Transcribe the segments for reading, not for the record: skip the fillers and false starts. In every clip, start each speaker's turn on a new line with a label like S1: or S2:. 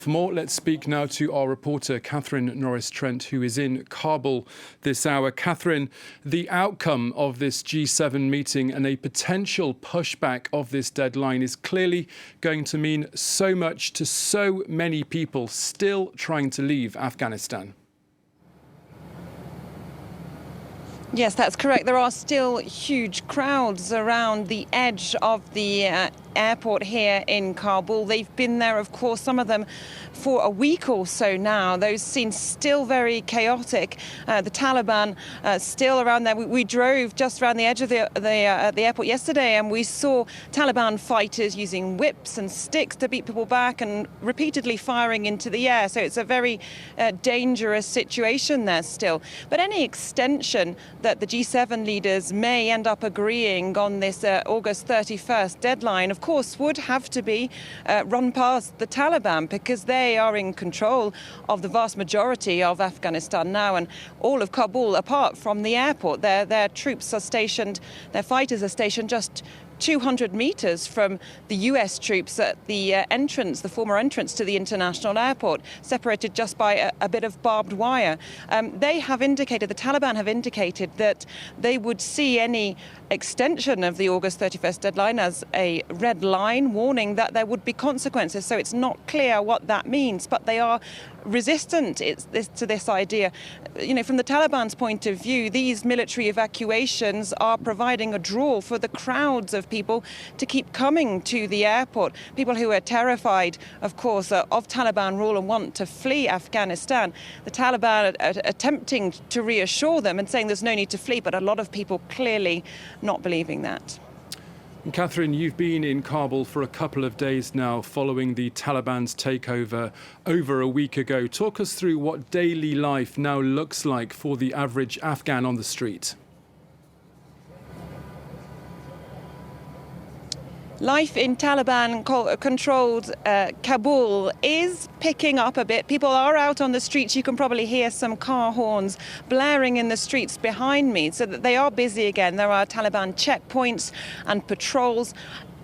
S1: For more, let's speak now to our reporter Catherine Norris-Trent, who is in Kabul this hour. Catherine, the outcome of this G7 meeting and a potential pushback of this deadline is clearly going to mean so much to so many people still trying to leave Afghanistan.
S2: Yes, that's correct. There are still huge crowds around the edge of the airport here in Kabul. They've been there, of course, some of them for a week or so now. Those scenes still very chaotic. The Taliban still around there. We drove just around the edge of the airport yesterday, and we saw Taliban fighters using whips and sticks to beat people back and repeatedly firing into the air. So it's a very dangerous situation there still. But any extension that the G7 leaders may end up agreeing on this August 31st deadline, of course, would have to be run past the Taliban, because they are in control of the vast majority of Afghanistan now, and all of Kabul, apart from the airport. Their troops are stationed, their fighters are stationed just 200 meters from the US troops at the entrance, the former entrance to the international airport, separated just by a bit of barbed wire. They have indicated, the Taliban have indicated, that they would see any extension of the August 31st deadline as a red line, warning that there would be consequences. So it's not clear what that means, but they are resistant to this idea. You know, from the Taliban's point of view, these military evacuations are providing a draw for the crowds of people to keep coming to the airport. People who are terrified, of course, of Taliban rule and want to flee Afghanistan. The Taliban are attempting to reassure them and saying there's no need to flee, but a lot of people clearly not believing that.
S1: And Catherine, you've been in Kabul for a couple of days now following the Taliban's takeover over a week ago. Talk us through what daily life now looks like for the average Afghan on the street.
S2: Life in Taliban-controlled Kabul is picking up a bit. People are out on the streets. You can probably hear some car horns blaring in the streets behind me, so that they are busy again. There are Taliban checkpoints and patrols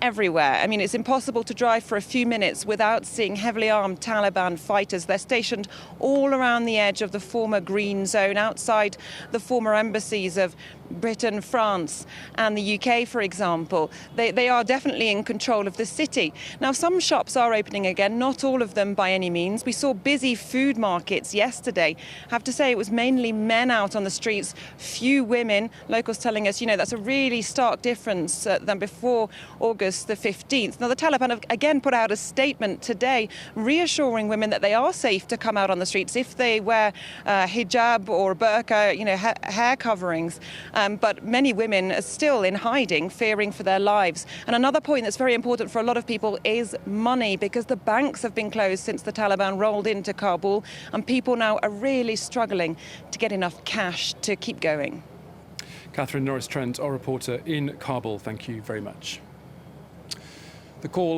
S2: everywhere. I mean, it's impossible to drive for a few minutes without seeing heavily armed Taliban fighters. They're stationed all around the edge of the former green zone, outside the former embassies of Britain, France and the UK, for example. They are definitely in control of the city. Now, some shops are opening again, not all of them by any means. We saw busy food markets yesterday. I have to say it was mainly men out on the streets, few women. Locals telling us, you know, that's a really stark difference than before August the 15th. Now, the Taliban have again put out a statement today reassuring women that they are safe to come out on the streets if they wear hijab or burqa, you know, hair coverings. But many women are still in hiding, fearing for their lives. And another point that's very important for a lot of people is money, because the banks have been closed since the Taliban rolled into Kabul, and people now are really struggling to get enough cash to keep going.
S1: Catherine Norris-Trent, our reporter in Kabul, thank you very much. The call